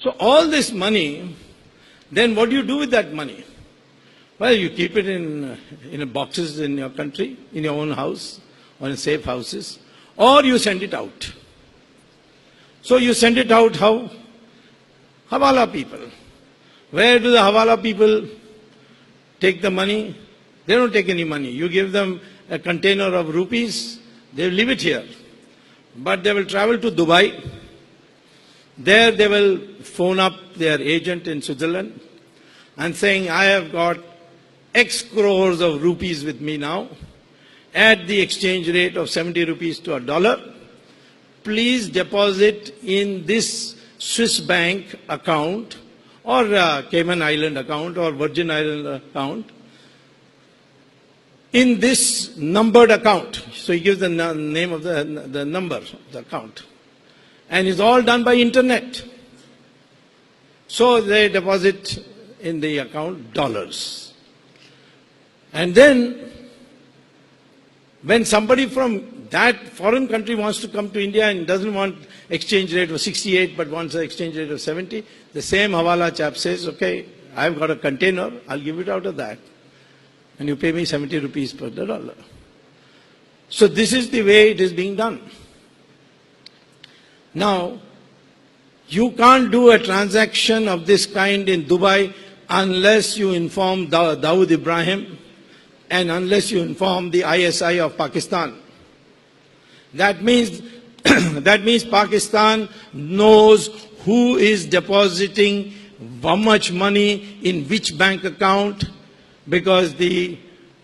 So all this money, then what do you do with that money? Well, you keep it in boxes in your country, in your own house, or in safe houses, or you send it out. So you send it out how? Hawala people. Where do the Hawala people take the money? They don't take any money. You give them a container of rupees, they will leave it here. But they will travel to Dubai. There they will phone up their agent in Switzerland and saying, I have got X crores of rupees with me now at the exchange rate of 70 rupees to a dollar. Please deposit in this Swiss bank account or Cayman Island account or Virgin Island account in this numbered account. So he gives the name of the number of the account. And it's all done by internet. So they deposit in the account dollars. And then when somebody from that foreign country wants to come to India and doesn't want exchange rate of 68 but wants an exchange rate of 70, the same Hawala chap says, okay, I've got a container, I'll give it out of that. And you pay me 70 rupees per dollar. So this is the way it is being done. Now, you can't do a transaction of this kind in Dubai unless you inform Dawood Ibrahim and unless you inform the ISI of Pakistan. That means Pakistan knows who is depositing how much money in which bank account, because the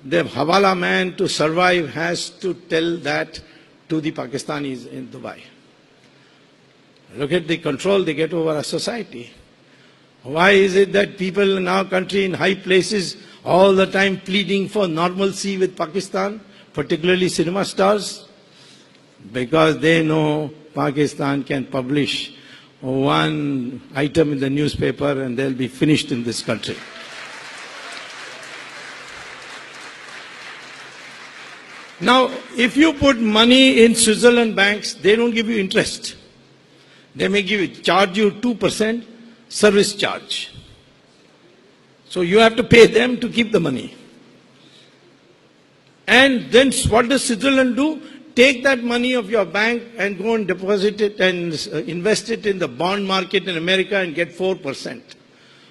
Hawala man to survive has to tell that to the Pakistanis in Dubai. Look at the control they get over our society. Why is it that people in our country in high places all the time pleading for normalcy with Pakistan, particularly cinema stars? Because they know Pakistan can publish one item in the newspaper and they'll be finished in this country. Now, if you put money in Switzerland banks, they don't give you interest. They may charge you 2% service charge. So you have to pay them to keep the money. And then what does Switzerland do? Take that money of your bank and go and deposit it and invest it in the bond market in America and get 4%.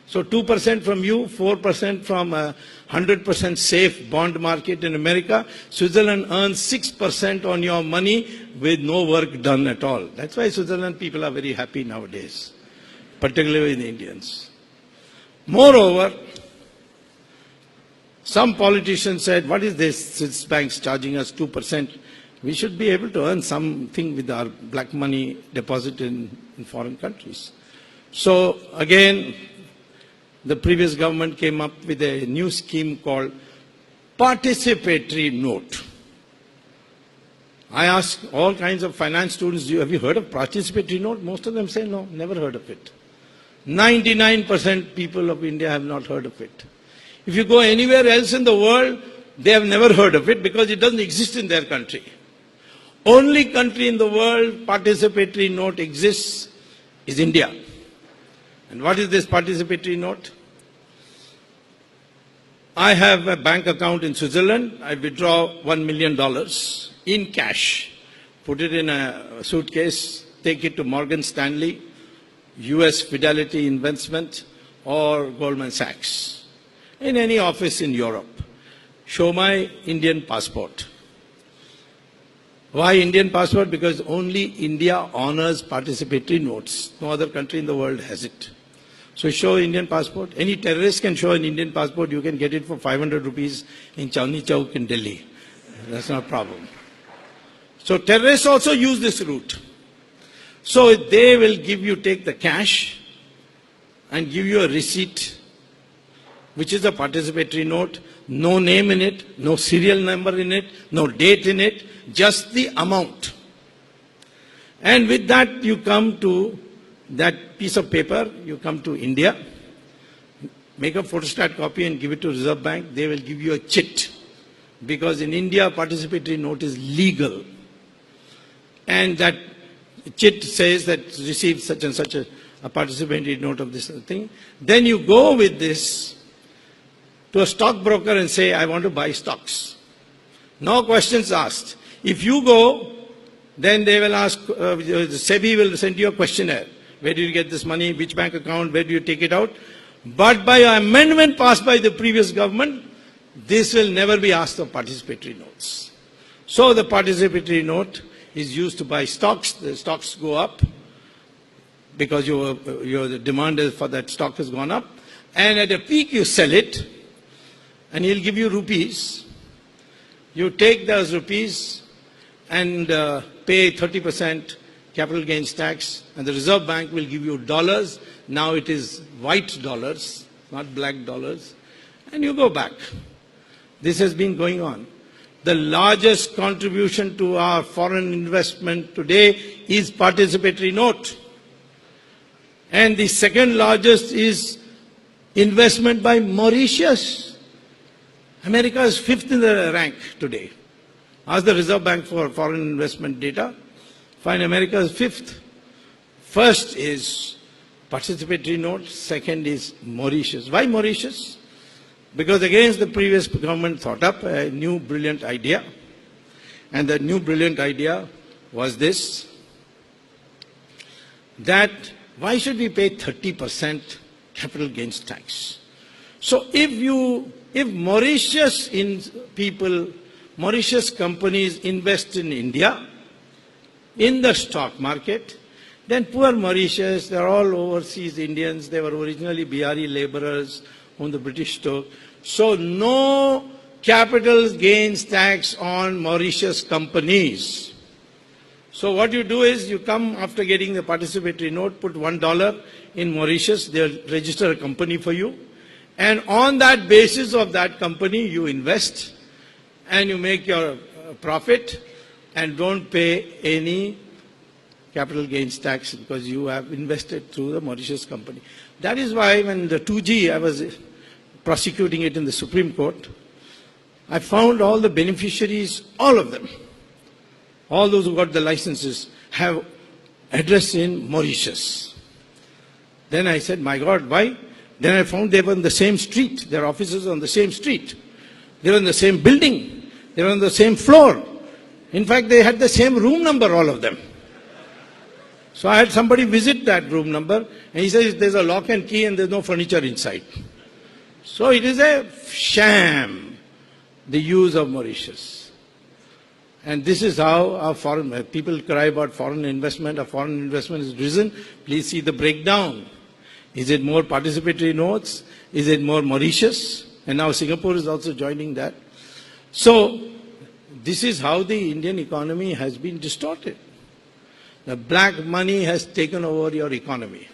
So 2% from you, 4% from a 100% safe bond market in America. Switzerland earns 6% on your money with no work done at all. That's why Switzerland people are very happy nowadays, particularly the Indians. Moreover, some politicians said, what is this Swiss banks charging us 2%? We should be able to earn something with our black money deposited in foreign countries. So again, the previous government came up with a new scheme called participatory note. I asked all kinds of finance students, have you heard of participatory note? Most of them say no, never heard of it. 99% people of India have not heard of it. If you go anywhere else in the world, they have never heard of it because it doesn't exist in their country. Only country in the world participatory note exists is India. And what is this participatory note? I have a bank account in Switzerland. I withdraw $1 million in cash, put it in a suitcase, take it to Morgan Stanley, US Fidelity Investment, or Goldman Sachs, in any office in Europe. Show my Indian passport. Why Indian passport? Because only India honors participatory notes. No other country in the world has it. So show Indian passport. Any terrorist can show an Indian passport. You can get it for 500 rupees in Chandni Chowk in Delhi. That's not a problem. So terrorists also use this route. So they will give you, take the cash and give you a receipt, which is a participatory note. No name in it, no serial number in it, no date in it, just the amount. And with that you come to that piece of paper, you come to India, make a photostat copy and give it to Reserve Bank. They will give you a chit. Because in India, participatory note is legal. And that chit says that received such and such a participatory note of this thing. Then you go with this to a stockbroker and say, I want to buy stocks. No questions asked. If you go, then they will ask, SEBI will send you a questionnaire. Where did you get this money? Which bank account? Where do you take it out? But by an amendment passed by the previous government, this will never be asked of participatory notes. So the participatory note is used to buy stocks. The stocks go up because the demand for that stock has gone up. And at a peak you sell it and he'll give you rupees. You take those rupees and pay 30% capital gains tax, and the Reserve Bank will give you dollars. Now it is white dollars, not black dollars, and you go back. This has been going on. The largest contribution to our foreign investment today is participatory note. And the second largest is investment by Mauritius. America is 5th in the rank today. Ask the Reserve Bank for foreign investment data. Find America is 5th. First is participatory note. Second is Mauritius. Why Mauritius? Because again the previous government thought up a new brilliant idea. And that new brilliant idea was this, that why should we pay 30% capital gains tax? So if Mauritius Mauritius companies invest in India, in the stock market, then poor Mauritius, they're all overseas Indians, they were originally Bihari laborers whom the British took. So no capital gains tax on Mauritius companies. So what you do is you come after getting the participatory note, put $1 in Mauritius, they'll register a company for you. And on that basis of that company, you invest and you make your profit and don't pay any capital gains tax because you have invested through the Mauritius company. That is why when the 2G, I was prosecuting it in the Supreme Court, I found all the beneficiaries, all of them, all those who got the licenses, have address in Mauritius. Then I said, my God, why? Then I found they were on the same street. Their offices on the same street. They were in the same building. They were on the same floor. In fact, they had the same room number, all of them. So I had somebody visit that room number, and he says there's a lock and key and there's no furniture inside. So it is a sham, the use of Mauritius. And this is how our foreign people cry about foreign investment. Our foreign investment has risen. Please see the breakdown. Is it more participatory notes? Is it more Mauritius? And now Singapore is also joining that. So this is how the Indian economy has been distorted. The black money has taken over your economy.